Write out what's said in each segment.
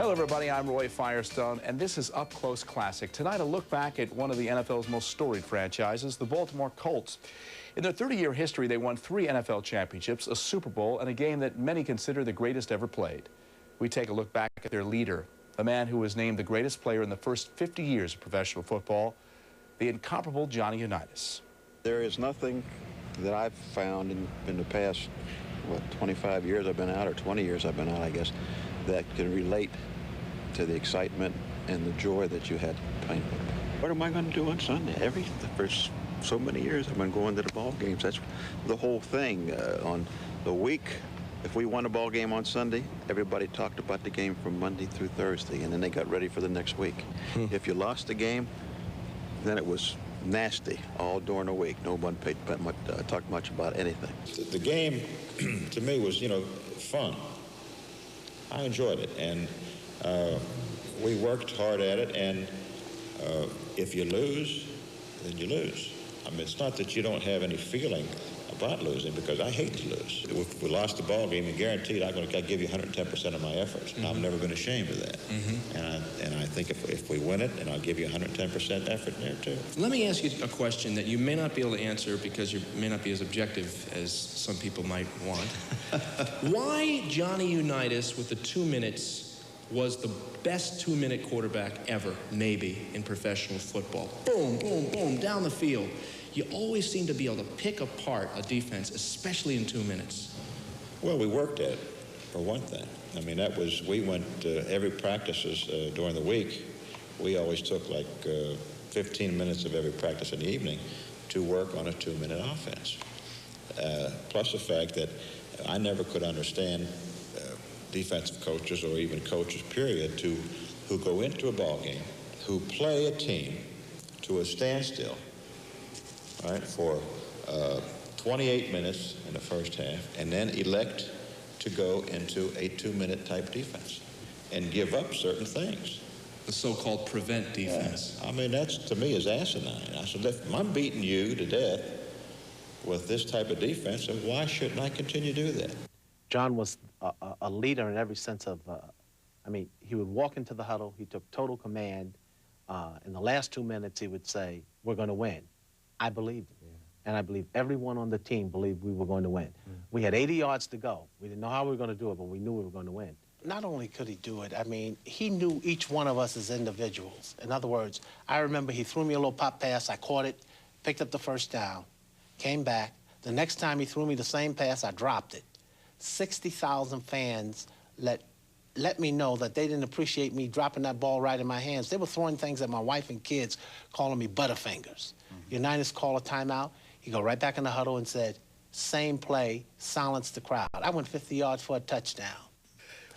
Hello, everybody. I'm Roy Firestone, and this is Up Close Classic. Tonight, a look back at one of the NFL's most storied franchises, the Baltimore Colts. In their 30-year history, they won 3 NFL championships, a Super Bowl, and a game that many consider the greatest ever played. We take a look back at their leader, the man who was named the greatest player in the first 50 years of professional football, the incomparable Johnny Unitas. There is nothing that I've found in the past, 25 years I've been out, or 20 years I've been out, I guess, that can relate to the excitement and the joy that you had playing football. What am I going to do on Sunday? For so many years I've been going to the ball games. That's the whole thing. On the week, if we won a ball game on Sunday, everybody talked about the game from Monday through Thursday, and then they got ready for the next week. If you lost the game, then it was nasty all during the week. No one talked much about anything. The game, to me, was, fun. I enjoyed it, and we worked hard at it, and if you lose, then you lose. I mean, it's not that you don't have any feeling about losing, because I hate to lose. If we lost the ball game, and guaranteed I'll give you 110% of my efforts, and I've never been ashamed of that. And I think if we win it, and I'll give you 110% effort there too. Let me ask you a question that you may not be able to answer because you may not be as objective as some people might want. Why Johnny Unitas with the 2 minutes was the best 2-minute quarterback ever, maybe, in professional football? Boom, boom, boom, down the field. You always seem to be able to pick apart a defense, especially in 2 minutes. Well, we worked at it, for one thing. I mean, we went to every practices during the week. We always took like 15 minutes of every practice in the evening to work on a 2-minute offense. Plus the fact that I never could understand defensive coaches, or even coaches, period, who go into a ball game, who play a team to a standstill, right, for 28 minutes in the first half, and then elect to go into a 2-minute type defense and give up certain things. The so-called prevent defense. Yeah. I mean, that's, to me, is asinine. I said, if I'm beating you to death with this type of defense, then why shouldn't I continue to do that? John was a leader in every sense of, he would walk into the huddle, he took total command. In the last 2 minutes, he would say, we're going to win. I believed it. Yeah. And I believe everyone on the team believed we were going to win. We had 80 yards to go. We didn't know how we were going to do it, but we knew we were going to win. Not only could he do it, he knew each one of us as individuals. In other words, I remember he threw me a little pop pass, I caught it, picked up the first down, came back. The next time he threw me the same pass, I dropped it. 60,000 fans let me know that they didn't appreciate me dropping that ball right in my hands. They were throwing things at my wife and kids, calling me Butterfingers. Unitas called a timeout. He go right back in the huddle and said, same play, silence the crowd. I went 50 yards for a touchdown.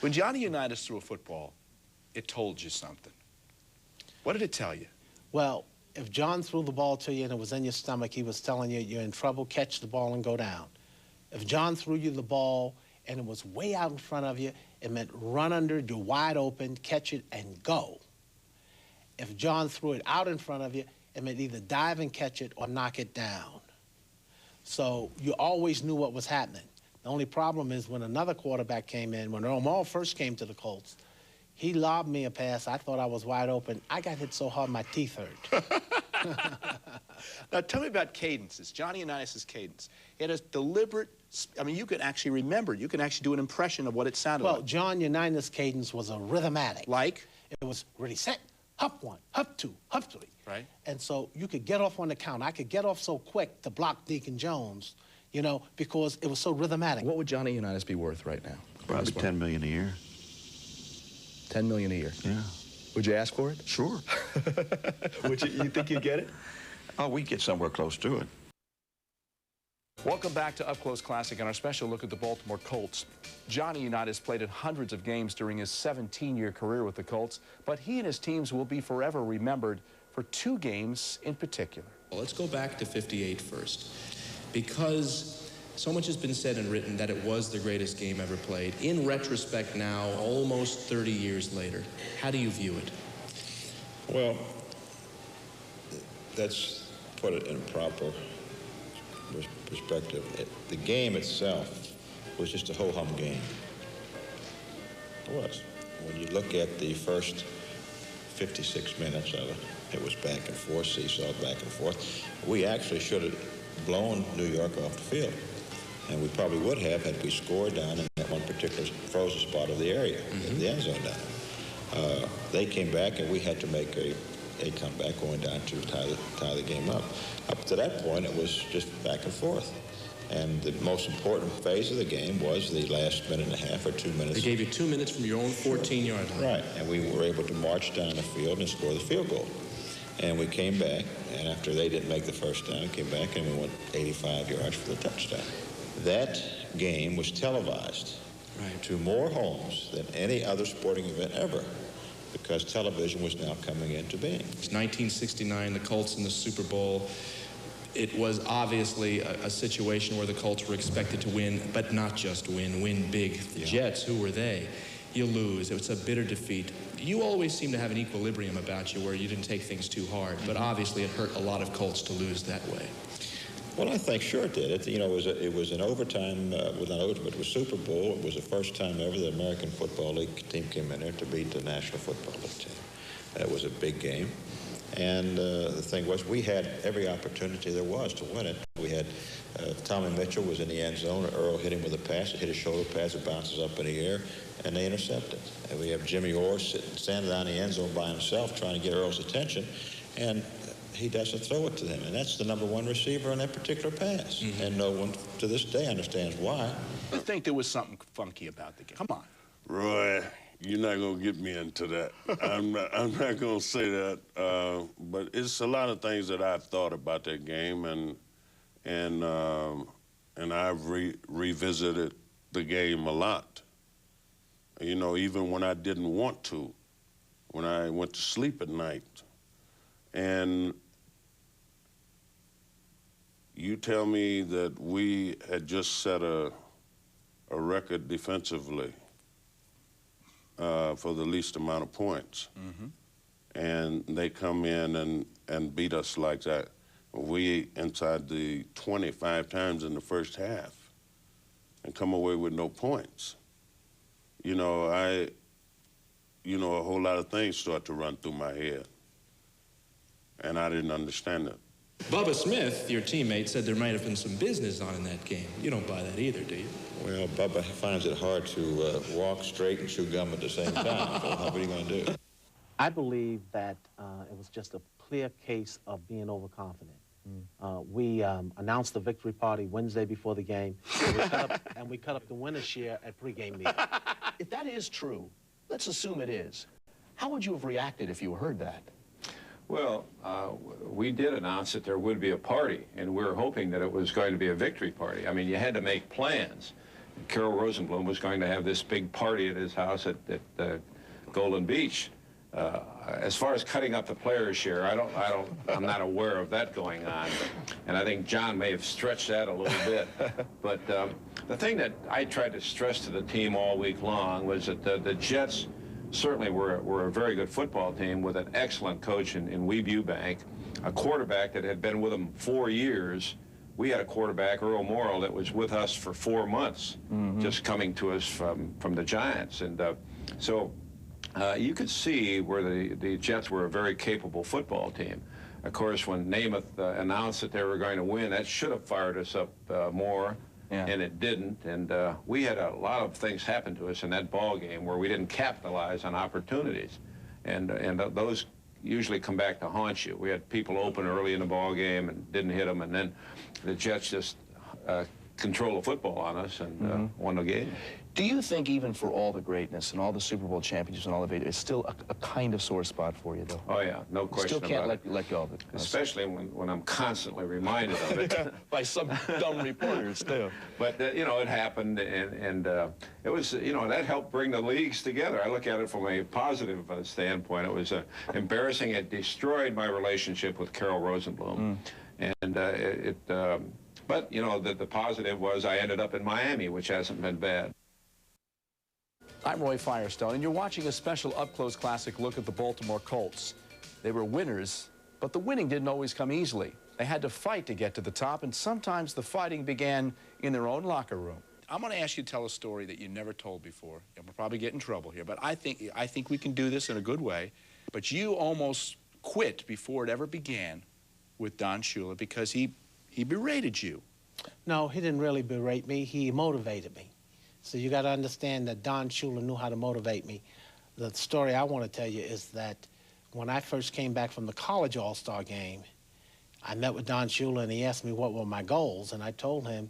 When Johnny Unitas threw a football, it told you something. What did it tell you? Well, if John threw the ball to you and it was in your stomach, he was telling you you're in trouble, catch the ball and go down. If John threw you the ball and it was way out in front of you, it meant run under, you're wide open, catch it, and go. If John threw it out in front of you, it meant either dive and catch it or knock it down. So you always knew what was happening. The only problem is when another quarterback came in, when Earl Maul first came to the Colts, he lobbed me a pass. I thought I was wide open. I got hit so hard my teeth hurt. Now, tell me about cadences, Johnny Unitas' cadence. He had a deliberate, you can actually remember, you can actually do an impression of what it sounded like. Well, John Unitas' cadence was a rhythmatic. Like? It was ready, set, hop one, hop two, hop three. Right. And so you could get off on the count. I could get off so quick to block Deacon Jones, because it was so rhythmatic. What would Johnny Unitas be worth right now? Probably $10 million a year. $10 million a year? Yeah. Would you ask for it? Sure. You think you'd get it? Oh, we'd get somewhere close to it. Welcome back to Up Close Classic and our special look at the Baltimore Colts. Johnny Unitas played in hundreds of games during his 17-year career with the Colts, but he and his teams will be forever remembered for 2 games in particular. Well, let's go back to '58 first, because so much has been said and written that it was the greatest game ever played. In retrospect now, almost 30 years later, how do you view it? Well, let's put it in proper perspective. The game itself was just a ho-hum game. It was. when you look at the first 56 minutes of it, it was back and forth, seesaw back and forth. We actually should have blown New York off the field. And we probably would have had we scored down in that one particular frozen spot of the area, in the end zone down. They came back, and we had to make a comeback going down to tie the game up. Up to that point, it was just back and forth. And the most important phase of the game was the last minute and a half or 2 minutes. They gave you 2 minutes from your own 14-yard line. Right, and we were able to march down the field and score the field goal. And we came back, and after they didn't make the first down, we came back and we went 85 yards for the touchdown. That game was televised to more homes than any other sporting event ever, because television was now coming into being. It's 1969, the Colts in the Super Bowl. It was obviously a situation where the Colts were expected to win, but not just win big. The Jets, who were they? You lose. It was a bitter defeat. You always seem to have an equilibrium about you where you didn't take things too hard, but obviously it hurt a lot of Colts to lose that way. Well, I think sure it did. It was an overtime, well, not overtime, but it was Super Bowl. It was the first time ever the American Football League team came in there to beat the National Football League team. It was a big game. And the thing was, we had every opportunity there was to win it. We had Tommy Mitchell was in the end zone. Earl hit him with a pass. It hit a shoulder pass. It bounces up in the air, and they intercept it. And we have Jimmy Orr standing down in the end zone by himself trying to get Earl's attention, and he doesn't throw it to them. And that's the #1 receiver on that particular pass. And no one to this day understands why. I think there was something funky about the game. Come on. Roy, you're not going to get me into that. I'm not going to say that. But it's a lot of things that I've thought about that game, and I've revisited the game a lot. You know, even when I didn't want to, when I went to sleep at night. And you tell me that we had just set a record defensively for the least amount of points. And they come in and beat us like that. We inside the 25 times in the first half and come away with no points. You know, a whole lot of things start to run through my head. And I didn't understand it. Bubba Smith, your teammate, said there might have been some business on in that game. You don't buy that either, do you? Well, Bubba finds it hard to walk straight and chew gum at the same time. So what are you going to do? I believe that it was just a clear case of being overconfident. We announced the victory party Wednesday before the game, and we cut up the winner's share at pregame meeting. If that is true, let's assume it is. How would you have reacted if you heard that? Well, we did announce that there would be a party, and we were hoping that it was going to be a victory party. I mean, you had to make plans. Carol Rosenblum was going to have this big party at his house at Golden Beach. As far as cutting up the players' share, I'm not aware of that going on. And I think John may have stretched that a little bit. But the thing that I tried to stress to the team all week long was that the Jets certainly were a very good football team with an excellent coach in Weeb Eubank, a quarterback that had been with them 4 years. We had a quarterback, Earl Morrill, that was with us for 4 months, just coming to us from the Giants. And so you could see where the Jets were a very capable football team. Of course, when Namath announced that they were going to win, that should have fired us up more. Yeah. And it didn't, and we had a lot of things happen to us in that ball game where we didn't capitalize on opportunities, and those usually come back to haunt you. We had people open early in the ball game and didn't hit them, and then the Jets just control the football on us and won the game. Do you think even for all the greatness and all the Super Bowl championships and all of it, it's still a kind of sore spot for you, though? Oh, yeah, no question about it. Still can't let go of it. Especially when I'm constantly reminded of it. By some dumb reporters, too. But, you know, it happened, and it was, you know, that helped bring the leagues together. I look at it from a positive standpoint. It was embarrassing. It destroyed my relationship with Carol Rosenblum. And but, you know, the positive was I ended up in Miami, which hasn't been bad. I'm Roy Firestone, and you're watching a special up-close classic look at the Baltimore Colts. They were winners, but the winning didn't always come easily. They had to fight to get to the top, and sometimes the fighting began in their own locker room. I'm going to ask you to tell a story that you never told before. And we'll probably get in trouble here, but I think we can do this in a good way. But you almost quit before it ever began with Don Shula because he berated you. No, he didn't really berate me. He motivated me. So you got to understand that Don Shula knew how to motivate me. The story I want to tell you is that when I first came back from the college All-Star game, I met with Don Shula and he asked me what were my goals, and I told him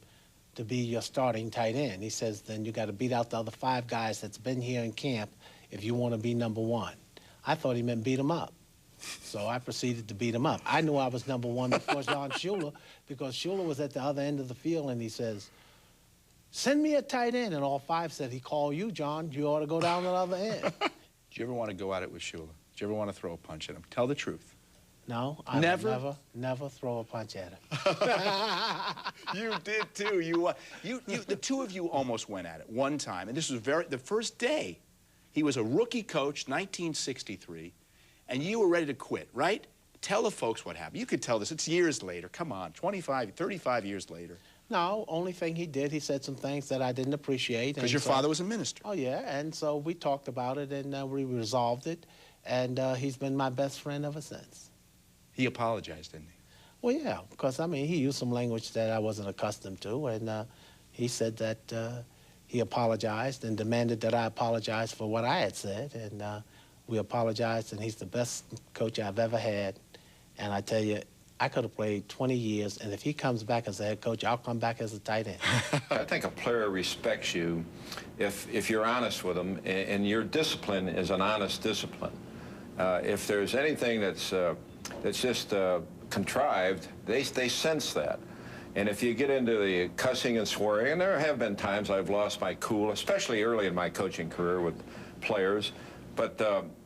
to be your starting tight end. He says, then you got to beat out the other 5 guys that's been here in camp if you want to be #1. I thought he meant beat him up. So I proceeded to beat him up. I knew I was #1 before Don Shula because Shula was at the other end of the field and he says, send me a tight end. And all 5 said, he called you, John. You ought to go down the other end. Did you ever want to go at it with Shula? Did you ever want to throw a punch at him? Tell the truth. No, I would never throw a punch at him. You did too. The two of you almost went at it one time, and this was the first day. He was a rookie coach, 1963, and you were ready to quit, right? Tell the folks what happened. You could tell this. It's years later. Come on, 25, 35 years later. No, only thing he did, he said some things that I didn't appreciate. Because your father was a minister. Oh, yeah, and so we talked about it, and we resolved it, and he's been my best friend ever since. He apologized, didn't he? Well, yeah, because, I mean, he used some language that I wasn't accustomed to, and he said that he apologized and demanded that I apologize for what I had said, and we apologized, and he's the best coach I've ever had. And I tell you, I could have played 20 years, and if he comes back as a head coach, I'll come back as a tight end. I think a player respects you if you're honest with them, and your discipline is an honest discipline. If there's anything that's just contrived, they sense that. And if you get into the cussing and swearing, and there have been times I've lost my cool, especially early in my coaching career with players, but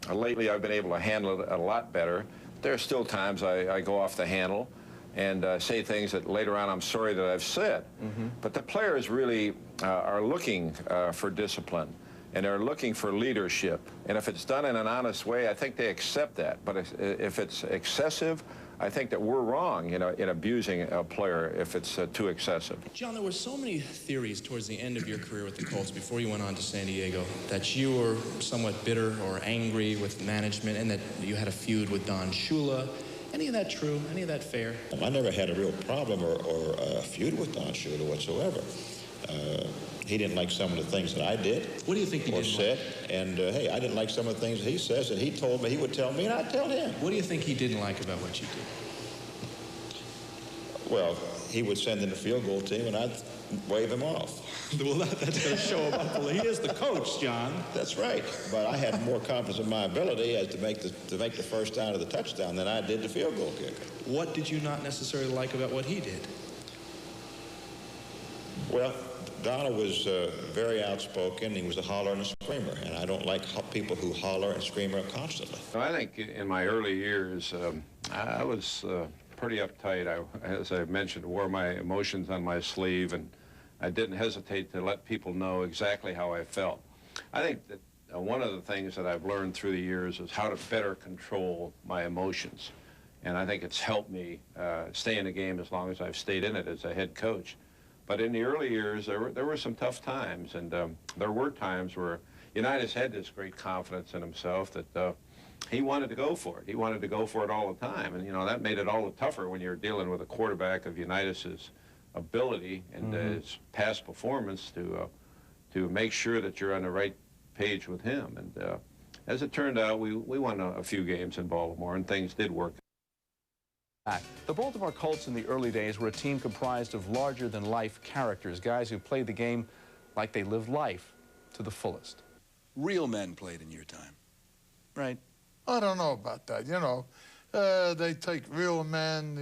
lately I've been able to handle it a lot better. There are still times I go off the handle and say things that later on I'm sorry that I've said. But the players really are looking for discipline, and they're looking for leadership. And if it's done in an honest way, I think they accept that. But if it's excessive, I think that we're wrong, in abusing a player if it's too excessive. John, there were so many theories towards the end of your career with the Colts before you went on to San Diego that you were somewhat bitter or angry with management and that you had a feud with Don Shula. Any of that true? Any of that fair? I never had a real problem or a feud with Don Shula whatsoever. He didn't like some of the things that I did. What do you think he or didn't said? like? And hey, I didn't like some of the things that he says, and he told me, he would tell me, and I'd tell him. What do you think he didn't like about what you did? Well, he would send in the field goal team, and I'd wave him off. Well, that's going to show him up. He is the coach, John. That's right. But I had more confidence in my ability as to make the first down or the touchdown than I did the field goal kicker. What did you not necessarily like about what he did? Well, Donald was very outspoken. He was a holler and a screamer, and I don't like people who holler and scream constantly. I think in my early years, I was pretty uptight. As I mentioned, wore my emotions on my sleeve, and I didn't hesitate to let people know exactly how I felt. I think that one of the things that I've learned through the years is how to better control my emotions. And I think it's helped me stay in the game as long as I've stayed in it as a head coach. But in the early years, there were some tough times, and there were times where Unitas had this great confidence in himself that he wanted to go for it. He wanted to go for it all the time, and that made it all the tougher when you're dealing with a quarterback of Unitas's ability and his past performance to make sure that you're on the right page with him. And as it turned out, we won a few games in Baltimore, and things did work. The Baltimore Colts in the early days were a team comprised of larger-than-life characters, guys who played the game like they lived life to the fullest. Real men played in your time, right? I don't know about that, They take real men,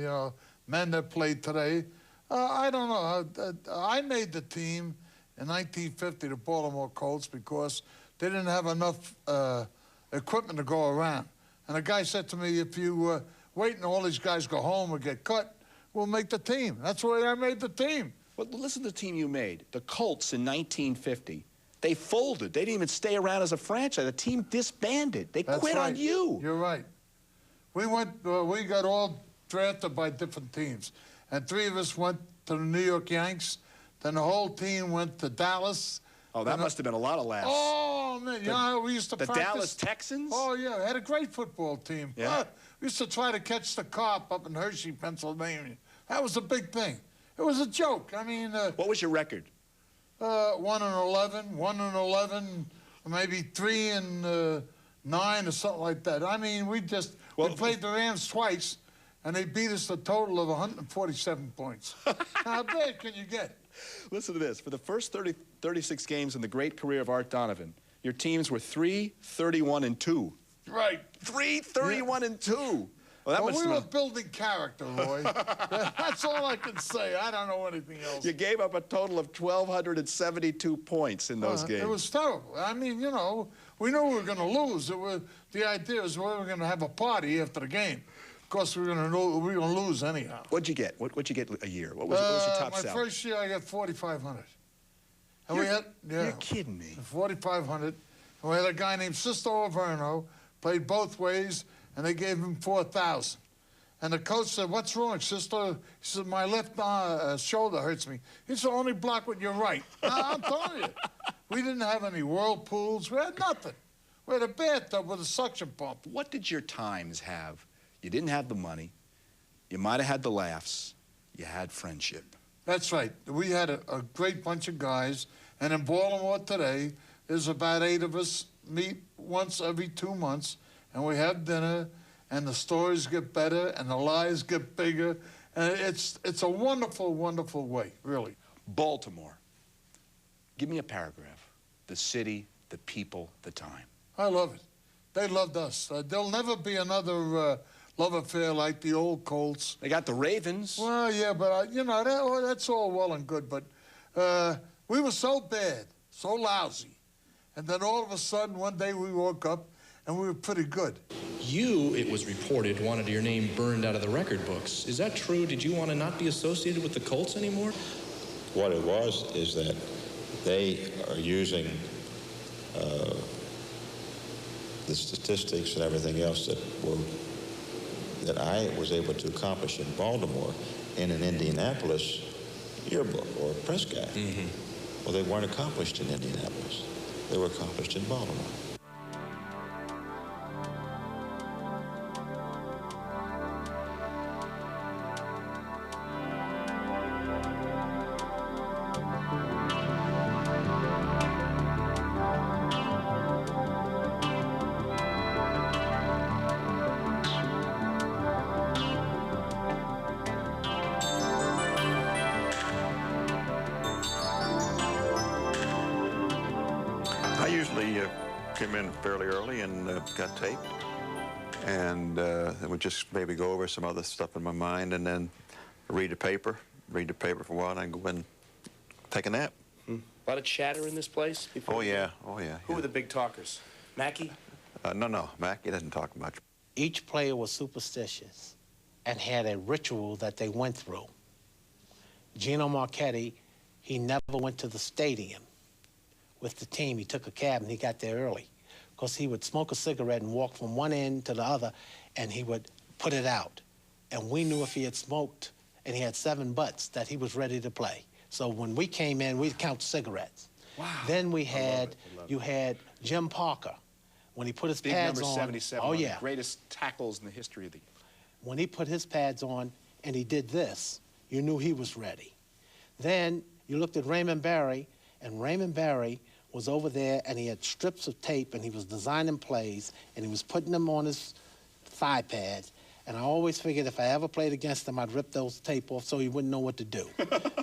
men that play today. I don't know. I made the team in 1950, the Baltimore Colts, because they didn't have enough equipment to go around. And a guy said to me, if you wait and all these guys go home or get cut, we'll make the team. That's why I made the team. Well, listen to the team you made. The Colts in 1950. They folded. They didn't even stay around as a franchise. The team disbanded. They quit on you. You're right. We got all drafted by different teams. And 3 of us went to the New York Yanks. Then the whole team went to Dallas. Oh, that must have been a lot of laughs. Oh, man, you know how we used to practice? The Dallas Texans? Oh, yeah, had a great football team. Yeah. We used to try to catch the Carp up in Hershey, Pennsylvania. That was a big thing. It was a joke. I mean... what was your record? 1-11, maybe 3-9 or something like that. I mean, we played the Rams twice, and they beat us a total of 147 points. How bad can you get? Listen to this. For the first 36 games in the great career of Art Donovan, your teams were 3-31-2. Right. 3-31-2. Well, we were building character, Roy. That's all I can say. I don't know anything else. You gave up a total of 1,272 points in those games. It was terrible. I mean, you know, we knew we were going to lose. The idea was we were going to have a party after the game. Of course, we were going to lose anyhow. What'd you get? What'd you get a year? What was your top salary? My first year, I got $4,500. And You're kidding me. $4,500. And we had a guy named Sisto Averno, played both ways, and they gave him $4,000. And the coach said, "What's wrong, Sisto?" He said, "My left shoulder hurts me." He said, "Only block with your right." Now, I'm telling you, we didn't have any whirlpools. We had nothing. We had a bathtub with a suction pump. What did your times have? You didn't have the money. You might have had the laughs. You had friendship. That's right. We had a great bunch of guys. And in Baltimore today, there's about 8 of us meet once every 2 months, and we have dinner, and the stories get better, and the lies get bigger. And it's a wonderful, wonderful way, really. Baltimore. Give me a paragraph. The city, the people, the time. I love it. They loved us. There'll never be another love affair like the old Colts. They got the Ravens. Well, yeah, but, you know, that's all well and good. But we were so bad, so lousy. And then all of a sudden, one day we woke up, and we were pretty good. You, it was reported, wanted your name burned out of the record books. Is that true? Did you want to not be associated with the Colts anymore? What it was is that they are using the statistics and everything else that I was able to accomplish in Baltimore in an Indianapolis yearbook or press guide. Mm-hmm. Well, they weren't accomplished in Indianapolis. They were accomplished in Baltimore. I usually came in fairly early and got taped, and would just maybe go over some other stuff in my mind, and then read the paper for a while, and then go and take a nap. A lot of chatter in this place before. Oh yeah, oh yeah. Who were the big talkers? Mackey? No, Mackey doesn't talk much. Each player was superstitious and had a ritual that they went through. Gino Marchetti, he never went to the stadium with the team. He took a cab and he got there early because he would smoke a cigarette and walk from one end to the other, and he would put it out. And we knew if he had smoked and he had 7 butts that he was ready to play. So when we came in, we'd count cigarettes. Wow. Then we had, you had Jim Parker. When he put his Big pads number on, 77, oh one of yeah, the greatest tackles in the history of the... when he put his pads on and he did this, you knew he was ready. Then you looked at Raymond Barry, and Raymond Barry was over there, and he had strips of tape, and he was designing plays, and he was putting them on his thigh pads. And I always figured if I ever played against him, I'd rip those tape off so he wouldn't know what to do,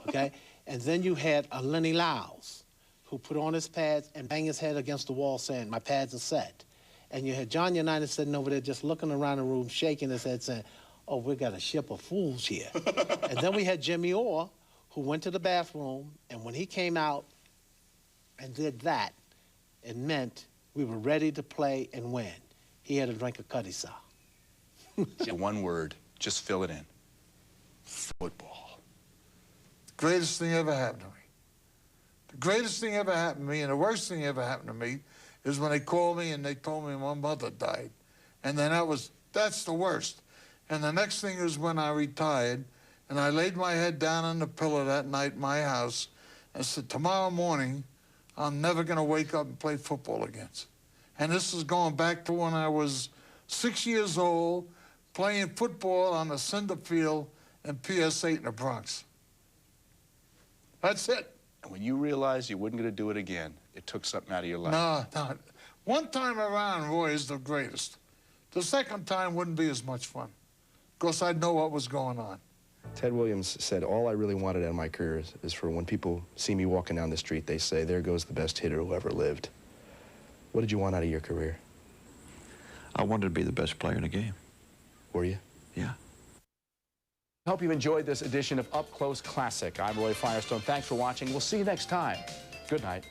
okay? And then you had a Lenny Lyles, who put on his pads and banged his head against the wall saying, "My pads are set." And you had John Unitas sitting over there just looking around the room, shaking his head, saying, "Oh, we got a ship of fools here." And then we had Jimmy Orr, who went to the bathroom, and when he came out and did that, it meant we were ready to play and win. He had to drink a Cuddy Sour. One word, just fill it in. Football. Greatest thing ever happened to me. The greatest thing ever happened to me, and the worst thing ever happened to me, is when they called me and they told me my mother died. And then that's the worst. And the next thing is when I retired, and I laid my head down on the pillow that night in my house, and said, tomorrow morning, I'm never going to wake up and play football again. And this is going back to when I was 6 years old, playing football on the cinder field in PS8 in the Bronx. That's it. And when you realized you weren't going to do it again, it took something out of your life. No. One time around, Roy, is the greatest. The second time wouldn't be as much fun, because I'd know what was going on. Ted Williams said, all I really wanted out of my career is for when people see me walking down the street, they say, there goes the best hitter who ever lived. What did you want out of your career? I wanted to be the best player in the game. Were you? Yeah. I hope you enjoyed this edition of Up Close Classic. I'm Roy Firestone. Thanks for watching. We'll see you next time. Good night.